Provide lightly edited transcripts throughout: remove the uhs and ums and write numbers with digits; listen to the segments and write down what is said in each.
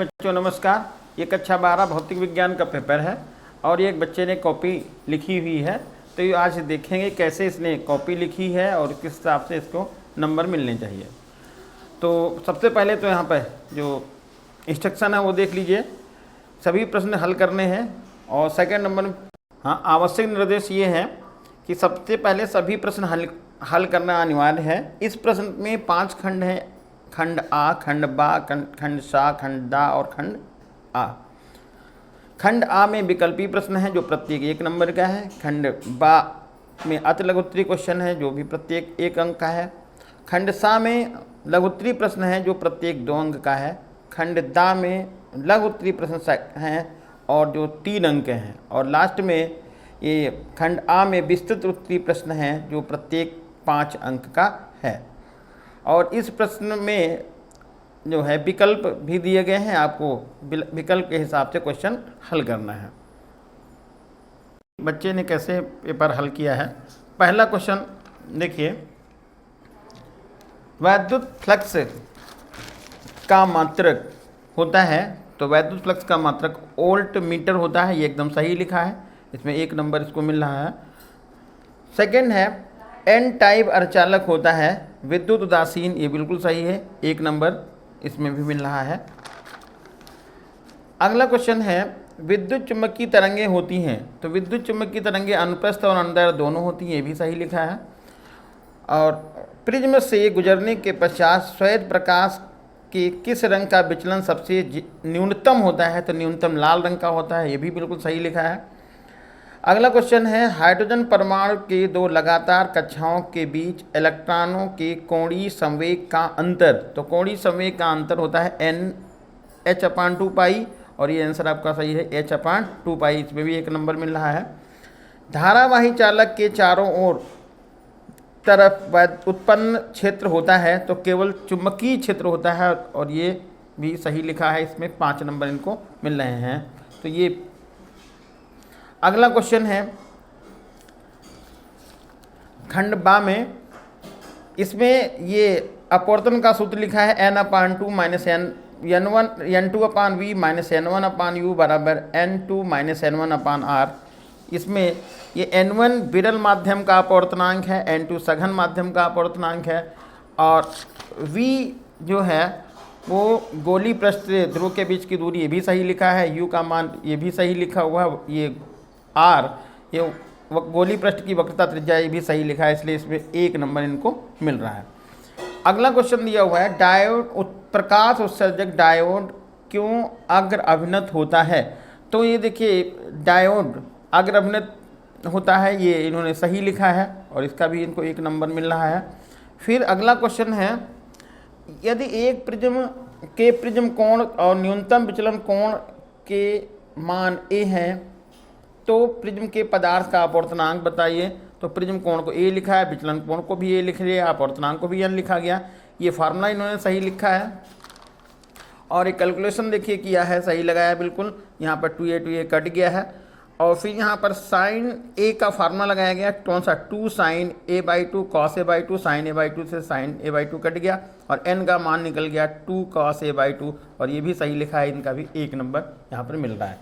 बच्चों नमस्कार। ये कक्षा 12 भौतिक विज्ञान का पेपर है और ये एक बच्चे ने कॉपी लिखी हुई है। तो ये आज देखेंगे कैसे इसने कॉपी लिखी है और किस हिसाब से इसको नंबर मिलने चाहिए। तो सबसे पहले तो यहाँ पर जो इंस्ट्रक्शन है वो देख लीजिए। सभी प्रश्न हल करने हैं और सेकंड नंबर में आवश्यक निर्देश ये है कि सबसे पहले सभी प्रश्न हल करना अनिवार्य है। इस प्रश्न में 5 खंड हैं, खंड आ, खंड बा, खंड सा, खंड दा और खंड आ। खंड आ में विकल्पी प्रश्न है जो प्रत्येक 1 नंबर का है। खंड बा में अति लघुत्तरी क्वेश्चन है जो भी प्रत्येक 1 अंक का है। खंड सा में लघुत्तरी प्रश्न है जो प्रत्येक 2 अंक का है। खंड दा में लघुत्तरी प्रश्न हैं और जो 3 अंक हैं। और लास्ट में ये खंड आ में विस्तृत उत्तरी प्रश्न हैं जो प्रत्येक 5 अंक का है। और इस प्रश्न में जो है विकल्प भी दिए गए हैं, आपको विकल्प के हिसाब से क्वेश्चन हल करना है। बच्चे ने कैसे पेपर हल किया है। पहला क्वेश्चन देखिए, वैद्युत फ्लक्स का मात्रक होता है, तो वैद्युत फ्लक्स का मात्रक वोल्ट मीटर होता है। ये एकदम सही लिखा है, इसमें 1 नंबर इसको मिल रहा है। सेकंड है, एन टाइप अर्धचालक होता है विद्युत उदासीन, ये बिल्कुल सही है, 1 नंबर इसमें भी मिल रहा है। अगला क्वेश्चन है, विद्युत चुम्बकीय तरंगें होती हैं, तो विद्युत चुम्बकीय तरंगें अनुप्रस्थ और अनुदैर्घ्य दोनों होती हैं, ये भी सही लिखा है। और प्रिज्म से गुजरने के पश्चात श्वेत प्रकाश के किस रंग का विचलन सबसे न्यूनतम होता है, तो न्यूनतम लाल रंग का होता है, ये भी बिल्कुल सही लिखा है। अगला क्वेश्चन है, हाइड्रोजन परमाणु के 2 लगातार कक्षाओं के बीच इलेक्ट्रॉनों के कोणीय संवेग का अंतर, तो कोणीय संवेग का अंतर होता है h/2 पाई, और ये आंसर आपका सही है h/2 पाई, इसमें भी 1 नंबर मिल रहा है। धारावाही चालक के चारों ओर तरफ उत्पन्न क्षेत्र होता है, तो केवल चुंबकीय क्षेत्र होता है, और ये भी सही लिखा है, इसमें 5 नंबर इनको मिल रहे हैं। तो ये अगला क्वेश्चन है खंड बा में, इसमें ये अपवर्तन का सूत्र लिखा है n/2 minus n2/v minus n1/u बराबर n2 माइनस n1/r। इसमें ये n1 विरल माध्यम का अपवर्तनांक है, n2 सघन माध्यम का अपवर्तनांक है, और v जो है वो गोली पृष्ठ ध्रुव के बीच की दूरी, ये भी सही लिखा है। u का मान ये भी सही लिखा हुआ है, ये r ये गोली पृष्ठ की वक्रता त्रिज्या, ये भी सही लिखा है, इसलिए इसमें 1 नंबर इनको मिल रहा है। अगला क्वेश्चन दिया हुआ है, डायोड प्रकाश उत्सर्जक डायोड क्यों अग्र अभिनत होता है, तो ये देखिए डायोड अग्र अभिनत होता है, ये इन्होंने सही लिखा है और इसका भी इनको 1 नंबर मिल रहा है। फिर अगला क्वेश्चन है, यदि एक प्रिज्म कोण और न्यूनतम विचलन कोण के मान a हैं, तो प्रिज्म के पदार्थ का अपवर्तनांक बताइए, तो प्रिज्म कोण को a लिखा है, विचलन कोण को भी a लिख लिया, अपवर्तनांक को भी n लिखा गया। ये फार्मूला इन्होंने सही लिखा है और एक कैलकुलेशन देखिए किया है, सही लगाया बिल्कुल। यहाँ पर 2a कट गया है और फिर यहाँ पर साइन a का फार्मूला लगाया गया, कौन सा 2 sin a/2 cos a/2 sin a/2 से sin a/2 कट गया और n का मान निकल गया 2 cos a/2, और ये भी सही लिखा है, इनका भी 1 नंबर यहाँ पर मिल रहा है।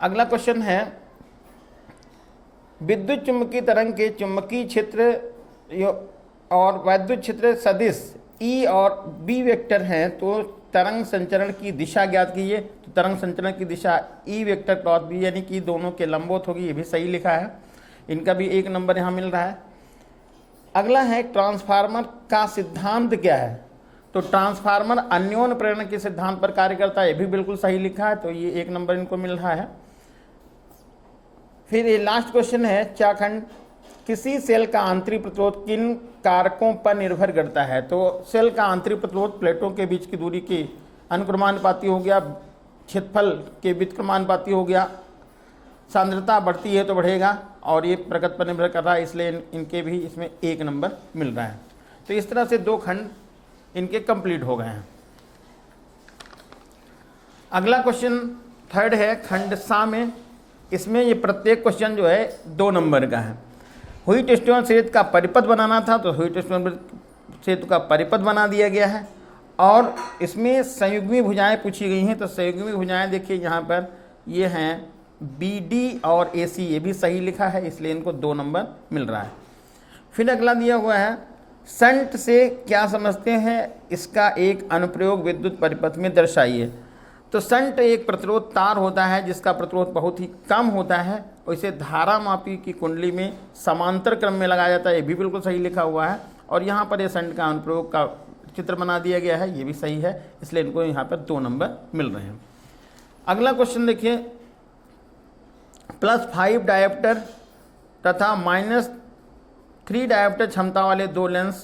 अगला क्वेश्चन है, विद्युत चुम्बकीय तरंग के चुम्बकीय क्षेत्र और वैद्युत क्षेत्र सदिश E और B वेक्टर हैं, तो तरंग संचरण की दिशा ज्ञात कीजिए, तो तरंग संचरण की दिशा E वेक्टर क्रॉस B यानी कि दोनों के लंबवत होगी, ये भी सही लिखा है, इनका भी 1 नंबर यहाँ मिल रहा है। अगला है, ट्रांसफार्मर का सिद्धांत क्या है, तो ट्रांसफार्मर अन्योन्य प्रेरण के सिद्धांत पर कार्य करता है, ये भी बिल्कुल सही लिखा है, तो ये 1 नंबर इनको मिल रहा है। फिर ये लास्ट क्वेश्चन है, चाखंड किसी सेल का आंतरिक प्रतिरोध किन कारकों पर निर्भर करता है, तो सेल का आंतरिक प्रतिरोध प्लेटों के बीच की दूरी के अनुक्रमानुपाती हो गया, क्षेत्रफल के व्युत्क्रमानुपाती हो गया, सांद्रता बढ़ती है तो बढ़ेगा, और ये प्रगति पर निर्भर कर रहा है, इसलिए इनके भी इसमें 1 नंबर मिल रहा है। तो इस तरह से 2 खंड इनके कंप्लीट हो गए हैं। अगला क्वेश्चन थर्ड है खंड सा में, इसमें ये प्रत्येक क्वेश्चन जो है 2 नंबर का है। व्हीटस्टोन सेतु का परिपथ बनाना था, तो व्हीटस्टोन सेतु का परिपथ बना दिया गया है, और इसमें संयुग्मी भुजाएं पूछी गई हैं। तो संयुग्मी भुजाएं देखिए यहाँ पर ये हैं BD और AC, ये भी सही लिखा है, इसलिए इनको 2 नंबर मिल रहा है। फिर अगला दिया हुआ है शंट से क्या समझते हैं, इसका एक अनुप्रयोग विद्युत परिपथ में दर्शाइए। तो शंट एक प्रतिरोध तार होता है जिसका प्रतिरोध बहुत ही कम होता है और इसे धारा मापी की कुंडली में समांतर क्रम में लगाया जाता है, ये भी बिल्कुल सही लिखा हुआ है। और यहाँ पर ये शंट का अनुप्रयोग का चित्र बना दिया गया है, ये भी सही है, इसलिए इनको यहाँ पर 2 नंबर मिल रहे हैं। अगला क्वेश्चन देखिए, +5 डायोप्टर तथा -3 डायोप्टर क्षमता वाले 2 लेंस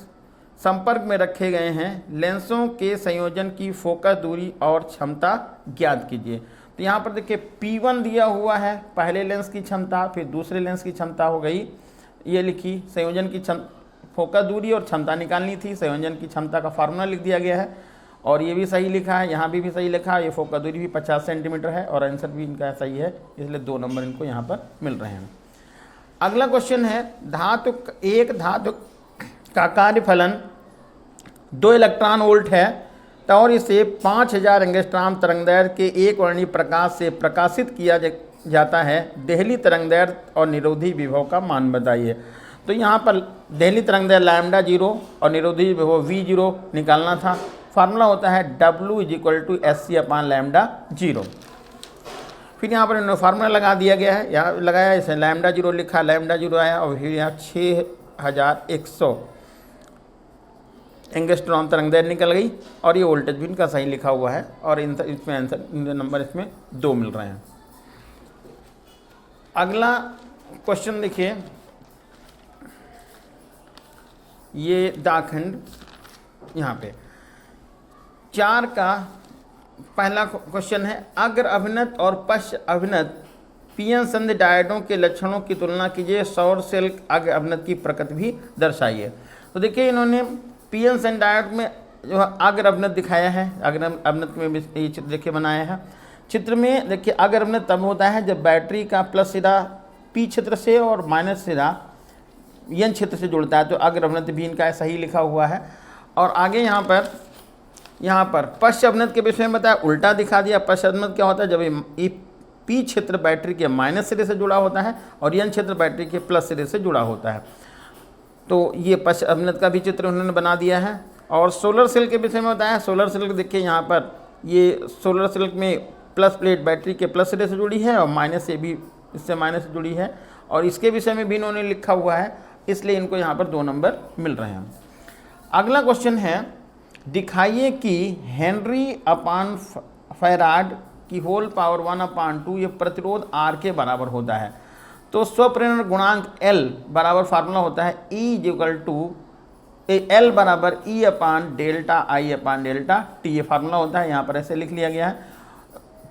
संपर्क में रखे गए हैं। लेंसों के संयोजन की फोकस दूरी और क्षमता ज्ञात कीजिए। तो यहाँ पर देखिए P1 दिया हुआ है, पहले लेंस की क्षमता, फिर दूसरे लेंस की क्षमता हो गई, ये लिखी। संयोजन की फोकस दूरी और क्षमता निकालनी थी, संयोजन की क्षमता का फार्मूला लिख दिया गया है और ये भी सही लिखा है, यहाँ भी सही लिखा है। ये फोकस दूरी भी 50 सेंटीमीटर है और आंसर भी इनका सही है, इसलिए 2 नंबर इनको यहाँ पर मिल रहे हैं। अगला क्वेश्चन है, धातु का कार्यफलन 2 इलेक्ट्रॉन वोल्ट है और इसे 5000 एंगस्ट्रॉम तरंगदैर्घ्य के एक वर्णीय प्रकाश से प्रकाशित किया जाता है। देहली तरंगदैर्घ्य और निरोधी विभव का मान बताइए। तो यहाँ पर देहली तरंगदैर्घ्य λ0 और निरोधी विभव V0 निकालना था। फार्मूला होता है W = SC/λ0। फिर यहाँ पर इन्होंने फार्मूला लगा दिया गया है, यहाँ लगाया, इसे λ0 लिखा, λ0 आया और फिर यहाँ 6100 एंगस्ट्रॉम तरंगदैर्घ्य निकल गई और ये वोल्टेज भी इनका सही लिखा हुआ है और इसमें आंसर नंबर इसमें 2 मिल रहे हैं। अगला क्वेश्चन देखिए, ये दाखंड यहाँ पे 4 का पहला क्वेश्चन है, अग्र अभिनत और पश्च अभिनत पीएन संधि डायोडों के लक्षणों की तुलना कीजिए, सौर सेल अग्र अभिनत की प्रकृति भी दर्शाइए। तो देखिए इन्होंने पीएन संधि डायोड में जो अग्र अभिनत दिखाया है, अग्र अभिनत में ये चित्र देखिए बनाया है। चित्र में देखिए अग्र अभिनत तब होता है जब बैटरी का प्लस सिरा पी क्षेत्र से और माइनस सिरा एन क्षेत्र से जुड़ता है, तो अग्र अभिनत भी इनका सही लिखा हुआ है। और आगे यहाँ पर पश्च अभिनत के विषय में बताया, उल्टा दिखा दिया। पश्च अभिनत क्या होता है, जब ये पी क्षेत्र बैटरी के माइनस सिरे से जुड़ा होता है और एन क्षेत्र बैटरी के प्लस सिरे से जुड़ा होता है। तो ये पश्च अभिनत का भी चित्र उन्होंने बना दिया है। और सोलर सेल के विषय में बताया, सोलर सेल देखिए यहाँ पर ये सोलर सेल में प्लस प्लेट बैटरी के प्लस सिरे से जुड़ी है और माइनस से भी इससे माइनस से जुड़ी है और इसके विषय में भी इन्होंने लिखा हुआ है, इसलिए इनको यहाँ पर 2 नंबर मिल रहे हैं। अगला क्वेश्चन है, दिखाइए कि हेनरी/फैराड की होल पावर 1/2 ये प्रतिरोध R के बराबर होता है। तो स्वप्रेरण गुणांक L बराबर फार्मूला होता है E = L बराबर E/ΔI/ΔT, ये फार्मूला होता है, यहाँ पर ऐसे लिख लिया गया है।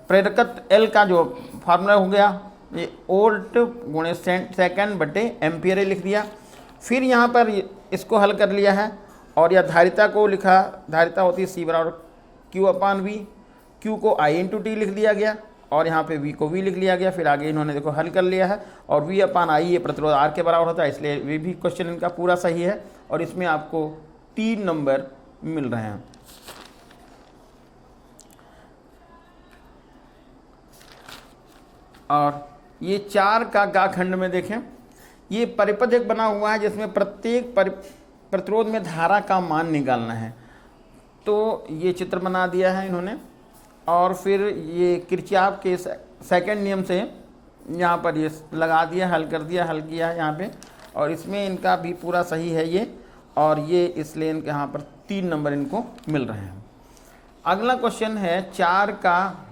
प्रेरकत्व L का जो फार्मूला हो गया, ये वोल्ट × सेकंड/एम्पियर लिख दिया। फिर यहाँ पर इसको हल कर लिया है और यह धारिता को लिखा, धारिता होती है C = Q/V, Q को I/T लिख दिया गया और यहाँ पे V को V लिख लिया गया। फिर आगे इन्होंने देखो हल कर लिया है और V/I ये प्रतिरोध R के बराबर होता है, इसलिए वे भी क्वेश्चन इनका पूरा सही है और इसमें आपको 3 नंबर मिल रहे हैं। और ये 4 का गा खंड में देखें, ये परिपथ एक बना हुआ है जिसमें प्रत्येक प्रतिरोध में धारा का मान निकालना है। तो ये चित्र बना दिया है इन्होंने और फिर ये किरचॉफ के सेकंड नियम से यहाँ पर ये लगा दिया, हल कर दिया, हल किया है यहाँ पे और इसमें इनका भी पूरा सही है ये, और ये इसलिए इनके यहाँ पर 3 नंबर इनको मिल रहे हैं। अगला क्वेश्चन है 4 का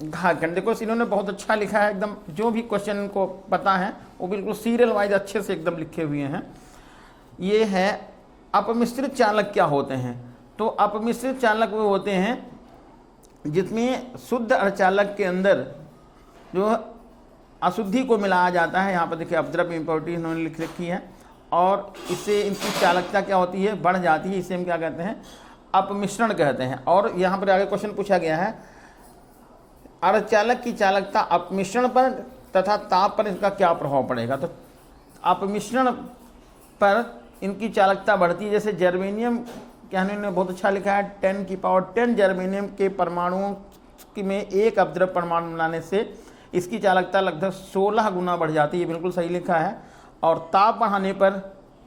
घाखंड। देखो इन्होंने बहुत अच्छा लिखा है, एकदम जो भी क्वेश्चन इनको पता है वो बिल्कुल सीरियल वाइज अच्छे से एकदम लिखे हुए हैं। ये है अपमिश्रित चालक क्या होते हैं। तो अपमिश्रित चालक वो होते हैं जिसमें शुद्ध अर्धचालक के अंदर जो अशुद्धि को मिलाया जाता है। यहाँ पर देखिए अपद्रव्य इम्प्योरिटी इन्होंने लिख रखी है और इससे इनकी चालकता क्या होती है, बढ़ जाती है। इसे हम क्या कहते हैं, अपमिश्रण कहते हैं। और यहाँ पर आगे क्वेश्चन पूछा गया है, अर्धचालक की चालकता अपमिश्रण पर तथा ताप पर इसका क्या प्रभाव पड़ेगा। तो अपमिश्रण पर इनकी चालकता बढ़ती है। जैसे जर्मेनियम क्या इन्होंने बहुत अच्छा लिखा है, 10⁻10 जर्मेनियम के परमाणुओं में एक अपद्रव परमाणु बनाने से इसकी चालकता लगभग 16 गुना बढ़ जाती है, ये बिल्कुल सही लिखा है। और ताप बढ़ाने पर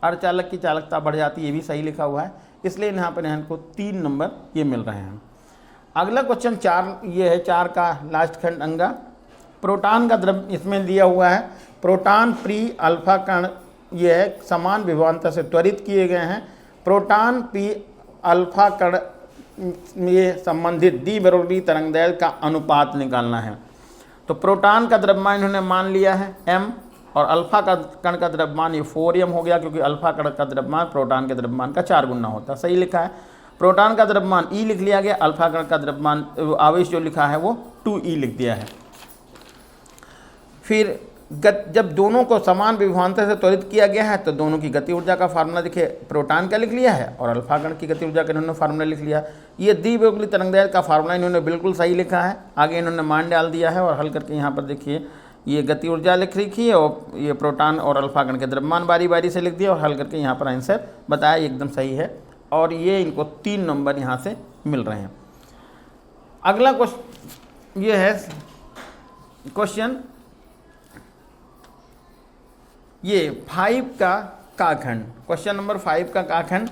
अर्धचालक की चालकता बढ़ जाती है, ये भी सही लिखा हुआ है। इसलिए यहाँ पर इनको 3 नंबर ये मिल रहे हैं। अगला क्वेश्चन 4 ये है, 4 का लास्ट खंड अंगा। प्रोटॉन का द्रव इसमें दिया हुआ है। प्रोटॉन प्री अल्फा कण ये है समान विभवांतर से त्वरित किए गए हैं। प्रोटॉन प्री अल्फा कण ये संबंधित द्विध्रुवीय तरंगदैर्घ्य का अनुपात निकालना है। तो प्रोटॉन का द्रव्यमान इन्होंने मान लिया है m, और अल्फा का कण का द्रव्यमान ये 4m हो गया, क्योंकि अल्फा कण का द्रव्यमान प्रोटॉन के द्रव्यमान का 4 गुना होता है, सही लिखा है। प्रोटॉन का द्रव्यमान E लिख लिया गया, अल्फा कण का द्रव्यमान आवेश जो लिखा है वो 2e लिख दिया है। फिर जब दोनों को समान विभवांतर से त्वरित किया गया है तो दोनों की गति ऊर्जा का फार्मूला देखिए, प्रोटॉन का लिख लिया है और अल्फा कण की गति ऊर्जा का इन्होंने फार्मूला लिख लिया। ये द्विध्रुवीय तरंगदैर्घ्य का फार्मूला इन्होंने बिल्कुल सही लिखा है। आगे इन्होंने मान डाल दिया है और हल करके यहाँ पर देखिए ये गति ऊर्जा लिख रखी है और ये प्रोटॉन और अल्फा कण के द्रव्यमान बारी बारी से लिख दिया और हल करके यहाँ पर आंसर बताया, एकदम सही है। और ये इनको 3 नंबर यहाँ से मिल रहे हैं। अगला क्वेश्चन ये है क्वेश्चन ये 5 का खंड, क्वेश्चन नंबर 5 का खंड।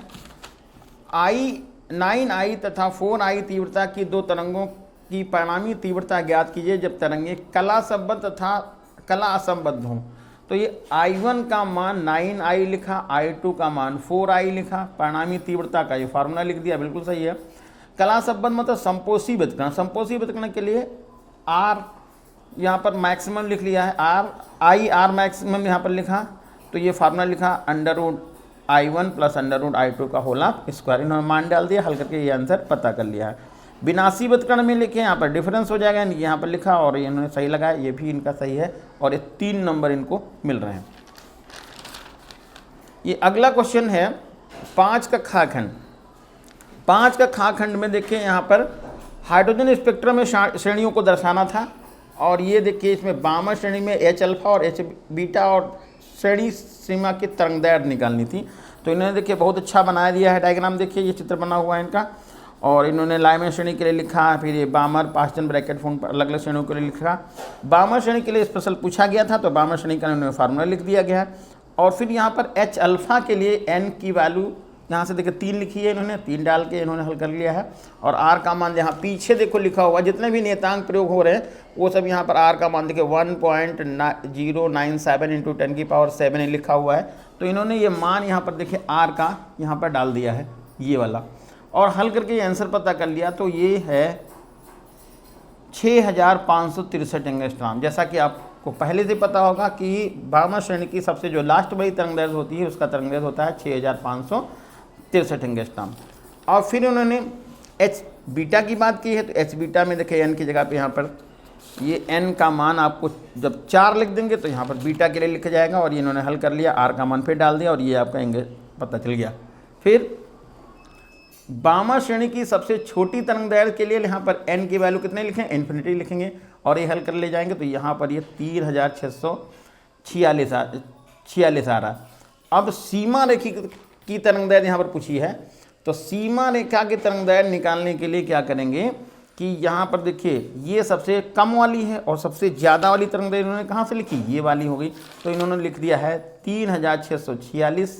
9i तथा 4i तीव्रता की 2 तरंगों की परिणामी तीव्रता ज्ञात कीजिए जब तरंगे कला संबद्ध तथा कला असंबद्ध हों। तो ये i1 का मान 9i लिखा, i2 का मान 4i लिखा, परिणामी तीव्रता का ये फार्मूला लिख दिया, बिल्कुल सही है। कला संबद्ध मतलब संपोषी व्यतिकरण, संपोषी व्यतिकरण के लिए r यहाँ पर मैक्सिमम लिख लिया है, r मैक्सिमम यहाँ पर लिखा, तो ये फार्मूला लिखा √i1 + √i2 का होल स्क्वायर, इन्होंने मान डाल दिया, हल करके ये आंसर पता कर लिया है। विनाशी व्यतिकरण में लिखे, यहाँ पर डिफरेंस हो जाएगा, यहाँ पर लिखा और ये इन्होंने सही लगाया, ये भी इनका सही है और ये 3 नंबर इनको मिल रहे हैं। ये अगला क्वेश्चन है 5 का खा खंड। 5 का खा खंड में देखिए यहाँ पर हाइड्रोजन स्पेक्ट्रम में श्रेणियों को दर्शाना था और ये देखिए इसमें बामा श्रेणी में H अल्फा और H बीटा और श्रेणी सीमा की तरंगदैर्घ्य निकालनी थी। तो इन्होंने देखिए बहुत अच्छा बना दिया है डायग्राम, देखिए ये चित्र बना हुआ है इनका। और इन्होंने लाइमन श्रेणी के लिए लिखा, फिर ये बामर पास्टन ब्रैकेट फोन पर अलग अलग श्रेणियों के लिए लिखा। बामर श्रेणी के लिए स्पेशल पूछा गया था तो बामर श्रेणी का इन्होंने फार्मूला लिख दिया गया है। और फिर यहाँ पर H अल्फा के लिए n की वैल्यू यहाँ से देखिए 3 लिखी है, इन्होंने 3 डाल के इन्होंने हल कर लिया है। और r का मान यहाँ पीछे देखो लिखा हुआ, जितने भी नियतांक प्रयोग हो रहे हैं वो सब यहाँ पर r का मान देखिए 1.097 × 10⁻7 लिखा हुआ है। तो इन्होंने ये मान यहाँ पर देखिए r का यहाँ पर डाल दिया है ये वाला, और हल करके ये आंसर पता कर लिया। तो ये है 6563 एंगस्ट्रॉम। जैसा कि आपको पहले से पता होगा कि बामा श्रेणी की सबसे जो लास्ट बड़ी तरंगदैर्घ्य होती है उसका तरंगदैर्घ्य होता है 6563 एंगस्ट्रॉम। और फिर उन्होंने H बीटा की बात की है तो H बीटा में देखिए n की जगह पे यहाँ पर ये n का मान आपको जब 4 लिख देंगे तो यहाँ पर बीटा के लिए लिखा जाएगा और ये इन्होंने हल कर लिया, r का मान फिर डाल दिया और ये आपका एंगल पता चल गया। फिर बामा श्रेणी की सबसे छोटी तरंगदैर्घ्य के लिए यहाँ पर n की वैल्यू कितने लिखें, इन्फिनिटी लिखेंगे और ये हल कर ले जाएंगे तो यहाँ पर ये 3646 आ रहा। अब सीमा रेखा की तरंगदैर्घ्य यहाँ पर पूछी है, तो सीमा रेखा की तरंगदैर्घ्य निकालने के लिए क्या करेंगे कि यहाँ पर देखिए ये सबसे कम वाली है और सबसे ज़्यादा वाली तरंगदैर्घ्य इन्होंने कहाँ से लिखी, ये वाली हो गई। तो इन्होंने लिख दिया है 3646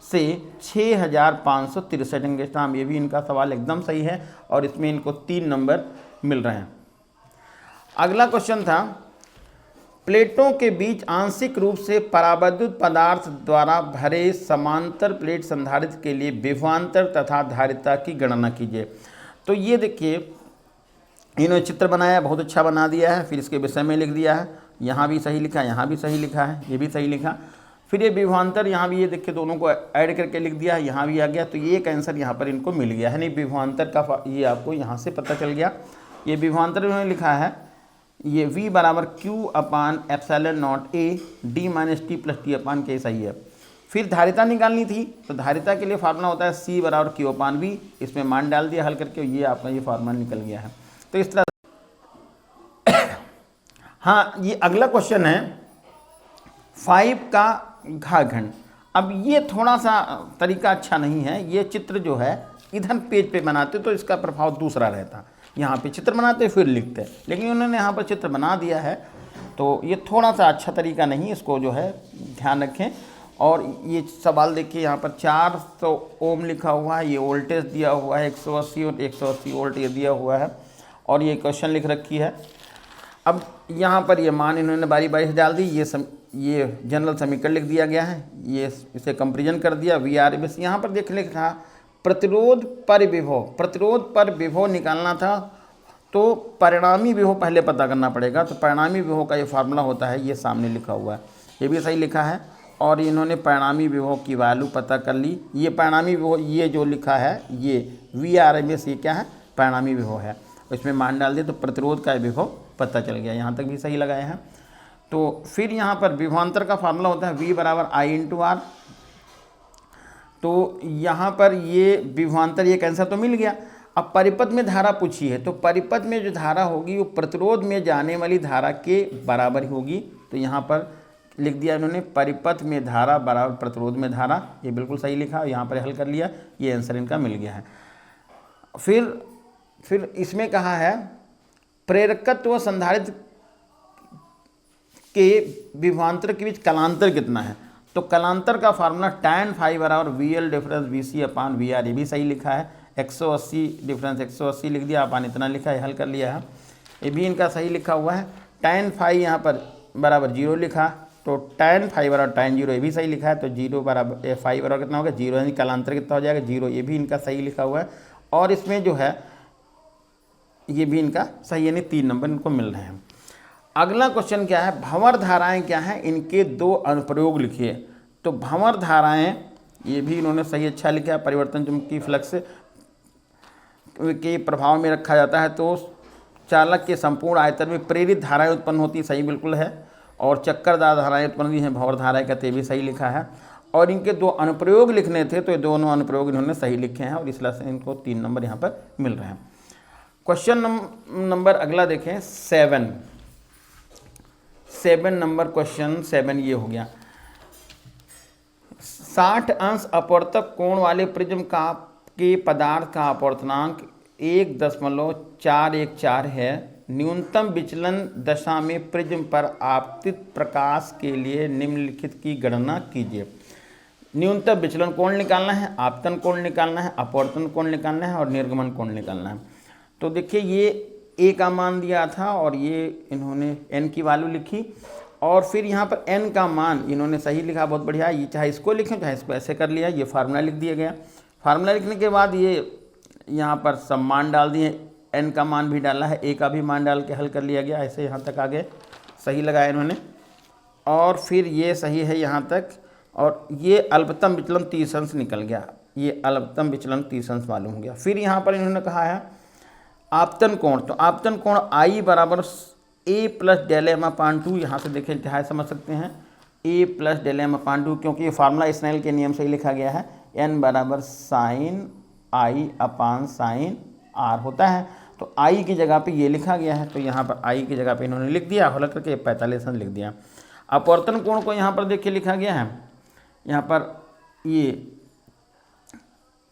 से 6563 एंगस्ट्रॉम। ये भी इनका सवाल एकदम सही है और इसमें इनको 3 नंबर मिल रहे हैं। अगला क्वेश्चन था प्लेटों के बीच आंशिक रूप से परावैद्युत पदार्थ द्वारा भरे समांतर प्लेट संधारित्र के लिए विभवांतर तथा धारिता की गणना कीजिए। तो ये देखिए इन्होंने चित्र बनाया, बहुत अच्छा बना दिया है, फिर इसके विषय में लिख दिया है, यहाँ भी सही लिखा, यहाँ भी सही लिखा है, ये भी सही लिखा। फिर ये विभवांतर यहाँ भी ये देखिए दोनों को ऐड करके लिख दिया है, यहाँ भी आ गया। तो ये एक आंसर यहाँ पर इनको मिल गया है, नहीं विभवांतर का ये आपको यहाँ से पता चल गया। ये विभवांतर इन्होंने लिखा है ये v = Q/ε0 A d - t + t/k सही है। फिर धारिता निकालनी थी तो धारिता के लिए फार्मूला होता है C = Q/V, इसमें मान डाल दिया हल करके, ये आपका ये फार्मूला निकल गया है। तो इस तरह हाँ, ये अगला क्वेश्चन है 5 का घा खंड। अब ये थोड़ा सा तरीका अच्छा नहीं है, ये चित्र जो है इधर पेज पे बनाते तो इसका प्रभाव दूसरा रहता, यहाँ पे चित्र बनाते फिर लिखते, लेकिन उन्होंने यहाँ पर चित्र बना दिया है, तो ये थोड़ा सा अच्छा तरीका नहीं, इसको जो है ध्यान रखें। और ये सवाल देखिए, यहाँ पर 400 ओम लिखा हुआ है, ये वोल्टेज दिया हुआ है 180 और 180 वोल्ट ये दिया हुआ है, और ये क्वेश्चन लिख रखी है। अब यहाँ पर ये मान इन्होंने बारी बारी से डाल दी, ये जनरल समीकरण लिख दिया गया है, ये इसे कंपेरिजन कर दिया VRMS। यहाँ पर देख लिखा प्रतिरोध पर विभव, प्रतिरोध पर विभव निकालना था, तो परिणामी विभव पहले पता करना पड़ेगा। तो परिणामी विभव का ये फार्मूला होता है, ये सामने लिखा हुआ है, ये भी सही लिखा है। और इन्होंने परिणामी विभव की वैल्यू पता कर ली, ये परिणामी विभव ये जो लिखा है ये VRMS, ये क्या है, परिणामी विभव है, इसमें मान डाल दिए तो प्रतिरोध का विभव पता चल गया। यहाँ तक भी सही लगाए हैं। तो फिर यहाँ पर विभवांतर का फार्मूला होता है V बराबर I इंटू R। तो यहाँ पर ये विभवांतर, ये कैंसर तो मिल गया। अब परिपथ में धारा पूछी है, तो परिपथ में जो धारा होगी वो प्रतिरोध में जाने वाली धारा के बराबर ही होगी। तो यहाँ पर लिख दिया इन्होंने परिपथ में धारा बराबर प्रतिरोध में धारा, ये बिल्कुल सही लिखा, यहाँ पर हल कर लिया, ये आंसर इनका मिल गया है। फिर इसमें कहा है प्रेरकत्व व संधारित्र के विभवांतर के बीच कलांतर कितना है। तो कलांतर का फार्मूला tan फाई बराबर VL डिफरेंस VC अपान VR, ये भी सही लिखा है। 180 डिफरेंस 180 लिख दिया, अपान इतना लिखा है, हल कर लिया है, ये भी इनका सही लिखा हुआ है। tan फाई यहाँ पर बराबर 0 लिखा, तो tan फाई बराबर tan 0, ये भी सही लिखा है। तो 0 बराबर फाई बराबर कितना होगा 0, यानी कलांतर कितना हो जाएगा 0, ये भी इनका सही लिखा हुआ है। और इसमें जो है ये भी इनका सही, यानी 3 नंबर इनको मिल रहे हैं। अगला क्वेश्चन क्या है, भंवर धाराएं क्या हैं, इनके 2 अनुप्रयोग लिखिए। तो भंवर धाराएं, ये भी इन्होंने सही अच्छा लिखा है। परिवर्तन चुंबकीय फ्लक्स के प्रभाव में रखा जाता है तो चालक के संपूर्ण आयतन में प्रेरित धाराएं उत्पन्न होती, सही बिल्कुल है। और चक्करदार धाराएं उत्पन्न होती हैं भंवर धाराएं का, ते भी सही लिखा है। और इनके 2 अनुप्रयोग लिखने थे, तो ये दोनों अनुप्रयोग इन्होंने सही लिखे हैं, और इसलिए से इनको 3 नंबर यहाँ पर मिल रहे हैं। क्वेश्चन नंबर अगला देखें 7 नंबर क्वेश्चन 7 ये हो गया। 60 अंश अपवर्तक कोण वाले प्रिज्म के पदार्थ का अपवर्तनांक 1.414 है। न्यूनतम विचलन दशा में प्रिज्म पर आपतित प्रकाश के लिए निम्नलिखित की गणना कीजिए। न्यूनतम विचलन कोण निकालना है, आपतन कोण निकालना है, अपवर्तन कोण निकालना है और निर्गमन कोण निकालना है। तो देखिए ये A का मान दिया था और ये इन्होंने N की वैल्यू लिखी, और फिर यहाँ पर N का मान इन्होंने सही लिखा, बहुत बढ़िया। ये चाहे इसको लिखें चाहे इसको ऐसे कर लिया, ये फार्मूला लिख दिया गया। फार्मूला लिखने के बाद ये यहाँ पर सब मान डाल दिए, N का मान भी डाला है, A का भी मान डाल के हल कर लिया गया। ऐसे यहाँ तक आगे सही लगाया इन्होंने, और फिर ये सही है यहाँ तक। और ये अल्पतम विचलन 30 अंश निकल गया, ये अल्पतम विचलन 30 अंश मालूम हो गया। फिर यहाँ पर इन्होंने कहा है आपतन कोण, तो आपतन कोण I बराबर A प्लस डेल एम अपान 2, यहाँ से देखें चाहे समझ सकते हैं A प्लस डेल एम अपान 2, क्योंकि ये फार्मूला स्नेल के नियम से ही लिखा गया है। N बराबर sine I upon sine R होता है, तो I की जगह पे ये लिखा गया है, तो यहाँ पर I की जगह पे इन्होंने लिख दिया, हल करके 45 अंश लिख दिया। अपवर्तन कोण को यहाँ पर देखिए लिखा गया है, यहाँ पर ये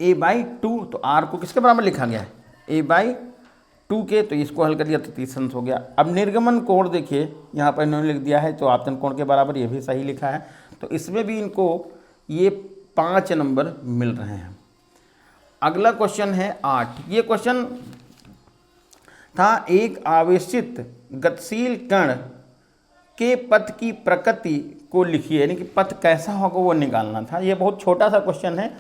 A/2, तो R को किसके बराबर लिखा गया है A/2 के, तो इसको हल कर दिया तो 30 अंश हो गया। अब निर्गमन कोण देखिए यहाँ पर इन्होंने लिख दिया है, तो आपतन कोण के बराबर, ये भी सही लिखा है। तो इसमें भी इनको ये 5 नंबर मिल रहे हैं। अगला क्वेश्चन है 8। ये क्वेश्चन था एक आवेशित गतिशील कण के पथ की प्रकृति को लिखिए, यानी कि पथ कैसा होगा वो निकालना था। ये बहुत छोटा सा क्वेश्चन है,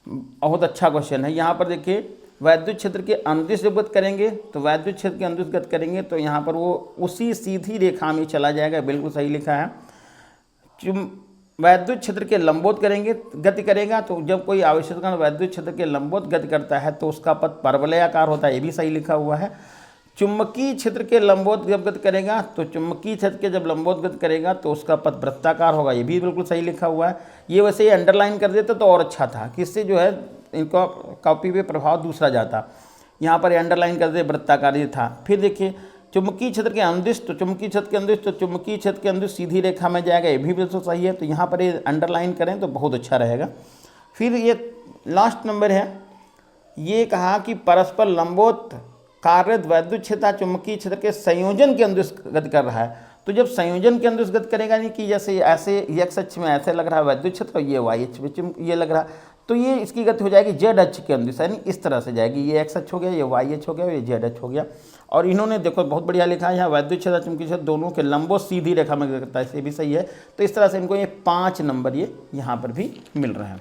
बहुत अच्छा क्वेश्चन है। यहाँ पर देखिए वैद्युत क्षेत्र के अनुदिश जब गति करेंगे, तो वैद्युत क्षेत्र के अनुदिश गति करेंगे तो यहाँ पर वो उसी सीधी रेखा में चला जाएगा, बिल्कुल सही लिखा है। वैद्युत क्षेत्र के लंबवत करेंगे गति करेगा, तो जब कोई आवेशित कण वैद्युत क्षेत्र के लंबवत गति करता है तो उसका पथ परवलयाकार होता है, ये भी सही लिखा हुआ है। चुंबकीय क्षेत्र के लंबवत जब गति करेगा, तो चुंबकीय क्षेत्र के जब लंबवत गति करेगा तो उसका पथ वृत्ताकार होगा, ये भी बिल्कुल सही लिखा हुआ है। ये वैसे ही अंडरलाइन कर देते तो और अच्छा था, किससे जो है इनको कॉपी पे प्रभाव दूसरा जाता। यहाँ पर अंडरलाइन कर दे वृत्ताकार ये था। फिर देखिए चुंबकीय क्षेत्र के अनुदिश, तो चुंबकीय क्षेत्र के अनुदिश, तो चुंबकीय क्षेत्र के अनुदिश सीधी रेखा में जाएगा, ये भी बिल्कुल सही है। तो यहाँ पर ये अंडरलाइन करें तो बहुत अच्छा रहेगा। फिर ये लास्ट नंबर है, ये कहा कि परस्पर लंबवत कार्यरत वैद्युत क्षेत्र चुंबकीय क्षेत्र के संयोजन के अनुदिश गति कर रहा है। तो जब संयोजन के अनुदिश गति करेगा, नहीं कि जैसे ऐसे एक्स अक्ष में ऐसे लग रहा है वैद्युत क्षेत्र, ये वाई अक्ष में ये लग रहा, तो ये इसकी गति हो जाएगी जेड अक्ष के अनुदिश, यानी इस तरह से जाएगी। ये एक्स अक्ष हो गया, ये वाई अक्ष हो गया, ये जेड अक्ष हो गया। और इन्होंने देखो बहुत बढ़िया लिखा है यहाँ, वैद्युत क्षेत्र चुंबकीय क्षेत्र दोनों के लंबवत सीधी रेखा में करता है, ये भी सही है। तो इस तरह से इनको ये 5 नंबर ये यहाँ पर भी मिल रहे हैं।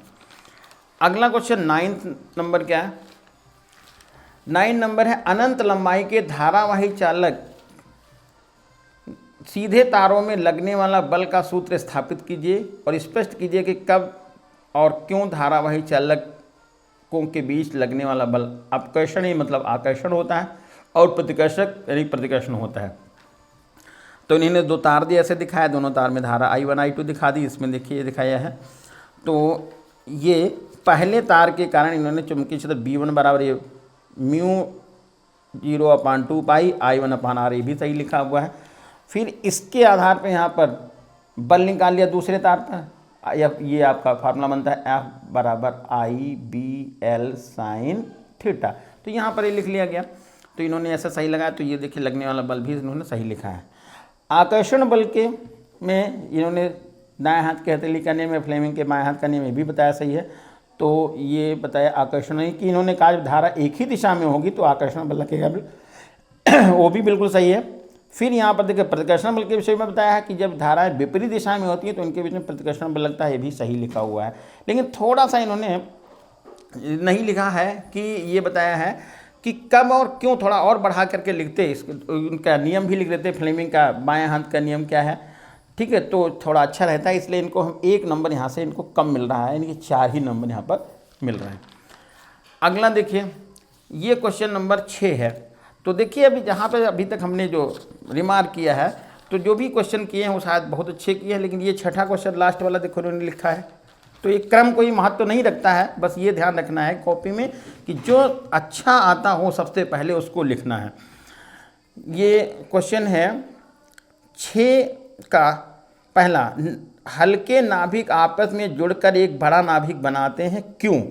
अगला क्वेश्चन 9 नंबर क्या है? 9 नंबर है, अनंत लंबाई के धारावाही चालक सीधे तारों में लगने वाला बल का सूत्र स्थापित कीजिए और स्पष्ट कीजिए कि कब और क्यों धारावाही चालकों के बीच लगने वाला बल अपकर्षण ही मतलब आकर्षण होता है और प्रतिकर्षक यानी प्रतिकर्षण होता है। तो इन्होंने 2 तार दिए, ऐसे दिखाया, दोनों तार में धारा I1 I2 दिखा दी, इसमें देखिए ये दिखाया है। तो ये पहले तार के कारण इन्होंने चुंबकीय क्षेत्र B1 बराबर ये μ0/2 पाई I1/r, ये भी सही लिखा हुआ है। फिर इसके आधार पर यहाँ पर बल निकाल लिया दूसरे तार पर, ये आपका फार्मूला बनता है F बराबर IBL साइन थीटा। तो यहाँ पर ये लिख लिया गया, तो इन्होंने ऐसा सही लगाया। तो ये देखिए लगने वाला बल भी इन्होंने सही लिखा है। आकर्षण बल के में इन्होंने दाएं हाथ के हथेली का नियम, फ्लेमिंग के बाएं हाथ का नियम, ये भी बताया सही है। तो ये बताया आकर्षण है कि इन्होंने कहा धारा एक ही दिशा में होगी तो आकर्षण बल लगेगा, वो भी बिल्कुल सही है। फिर यहाँ पर देखिए प्रतिकर्षण बल के विषय में बताया है कि जब धाराएं विपरीत दिशा में होती हैं तो उनके बीच में प्रतिकर्षण बल लगता है, ये भी सही लिखा हुआ है। लेकिन थोड़ा सा इन्होंने नहीं लिखा है कि ये बताया है कि कब और क्यों, थोड़ा और बढ़ा करके लिखते, इसके उनका नियम भी लिख देते, फ्लेमिंग का बाएं हाथ का नियम क्या है, ठीक है, तो थोड़ा अच्छा रहता है। इसलिए इनको हम 1 नंबर यहाँ से इनको कम मिल रहा है, यानी कि 4 ही नंबर यहाँ पर मिल रहे हैं। अगला देखिए, ये क्वेश्चन नंबर 6 है। तो देखिए अभी जहाँ पर अभी तक हमने जो रिमार्क किया है, तो जो भी क्वेश्चन किए हैं वो शायद बहुत अच्छे किए हैं, लेकिन ये 6ठा क्वेश्चन लास्ट वाला देखो उन्होंने लिखा है। तो ये क्रम कोई महत्व तो नहीं रखता है, बस ये ध्यान रखना है कॉपी में कि जो अच्छा आता हो सबसे पहले उसको लिखना है। ये क्वेश्चन है 6 का पहला, हल्के नाभिक आपस में जुड़कर एक बड़ा नाभिक बनाते हैं, क्यों?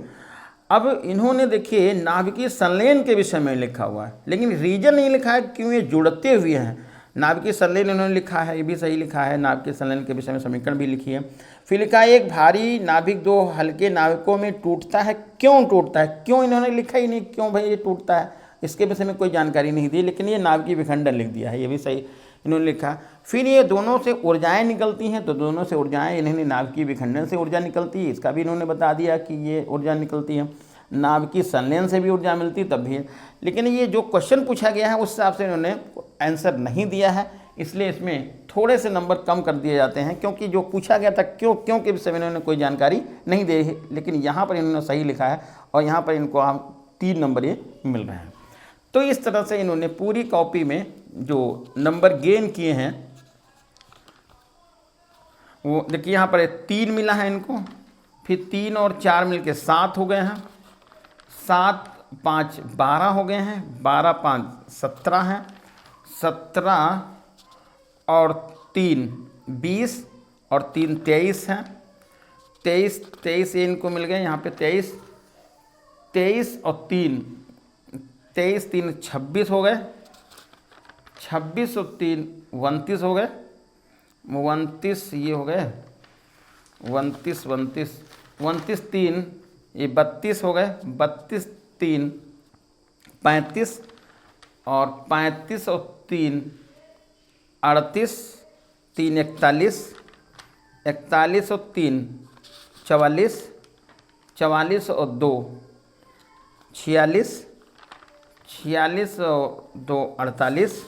अब इन्होंने देखिए नाभिकीय संलयन के विषय में लिखा हुआ है, लेकिन रीजन नहीं लिखा है क्यों ये जुड़ते हुए हैं। नाभिकीय संलयन इन्होंने लिखा है, ये भी सही लिखा है, नाभिकीय संलयन के विषय में समीकरण भी लिखी है। फिर लिखा है एक भारी नाभिक 2 हल्के नाभिकों में टूटता है, क्यों टूटता है? क्यों इन्होंने लिखा ही नहीं, क्यों भाई ये टूटता है, इसके विषय में कोई जानकारी नहीं दी, लेकिन ये नाभिकीय विखंडन लिख दिया है, ये भी सही इन्होंने लिखा। फिर ये दोनों से ऊर्जाएं निकलती हैं, तो दोनों से ऊर्जाएं इन्होंने नाभिकीय विखंडन से ऊर्जा निकलती है, इसका भी इन्होंने बता दिया कि ये ऊर्जा निकलती है। नाभिकीय संलयन से भी ऊर्जा मिलती तब भी, लेकिन ये जो क्वेश्चन पूछा गया है उस हिसाब से इन्होंने आंसर नहीं दिया है, इसलिए इसमें थोड़े से नंबर कम कर दिए जाते हैं, क्योंकि जो पूछा गया था क्यों के विषय में इन्होंने कोई जानकारी नहीं दी है, लेकिन यहाँ पर इन्होंने सही लिखा है और यहाँ पर इनको हम 3 नंबर ये मिल रहे हैं। तो इस तरह से इन्होंने पूरी कॉपी में जो नंबर गेन किए हैं वो देखिए, यहाँ पर 3 मिला है इनको, फिर 3 और 4 मिल के 7 हो गए हैं, 7 5 12 हो गए हैं, 12 5 17 हैं, 17 और 3 20 और 3 23 हैं, 23 ये इनको मिल गए, यहाँ पे 23 और 3 26 हो गए, 26 और 3 29 हो गए, 29 ये हो गए, 29 3 ये 32 हो गए, 32 3 35 और 35 और 3 38, 3 41, 41 और 3 44, 44 और 2 46, 46 और 2 48,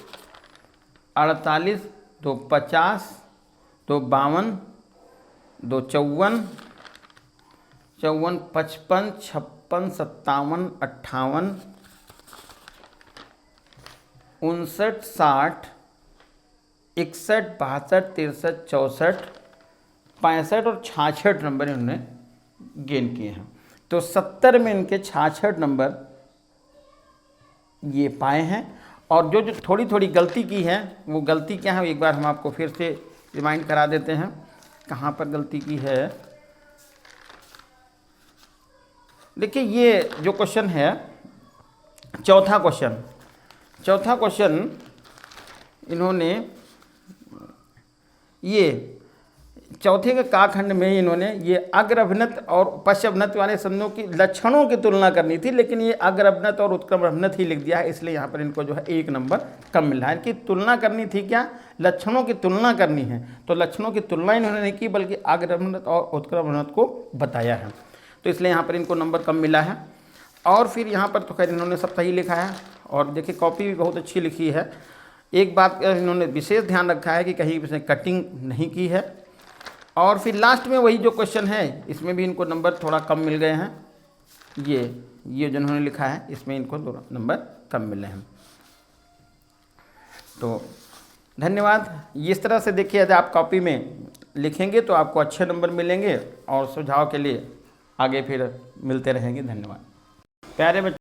48 2 50, 2 52, 2 54, 54 55 56 57 58 59 60 61 62 63 64 65 और 66 नंबर इन्होंने गेन किए हैं। तो 70 में इनके 66 नंबर ये पाए हैं और जो जो थोड़ी थोड़ी गलती की है वो गलती क्या है एक बार हम आपको फिर से रिमाइंड करा देते हैं। कहाँ पर गलती की है, देखिए ये जो क्वेश्चन है चौथा क्वेश्चन इन्होंने ये चौथे के काखंड में इन्होंने ये अग्रभनत और पश्चभनत वाले शब्दों की लक्षणों की तुलना करनी थी, लेकिन ये अग्रभनत और उत्क्रमणत ही लिख दिया है, इसलिए यहाँ पर इनको जो है 1 नंबर कम मिल रहा है। इनकी तुलना करनी थी, क्या लक्षणों की तुलना करनी है, तो लक्षणों की तुलना इन्होंने नहीं की बल्कि अग्रभनत और उत्क्रमणत को बताया है, तो इसलिए यहाँ पर इनको नंबर कम मिला है। और फिर यहाँ पर तो खैर इन्होंने सब सही लिखा है, और देखिए कॉपी भी बहुत अच्छी लिखी है। एक बात का इन्होंने विशेष ध्यान रखा है कि कहीं इसने कटिंग नहीं की है। और फिर लास्ट में वही जो क्वेश्चन है इसमें भी इनको नंबर थोड़ा कम मिल गए हैं, ये जो इन्होंने लिखा है इसमें इनको 2 नंबर कम मिले हैं। तो धन्यवाद। इस तरह से देखिए यदि आप कॉपी में लिखेंगे तो आपको अच्छे नंबर मिलेंगे, और सुझाव के लिए आगे फिर मिलते रहेंगे। धन्यवाद। प्यारे बच्चों,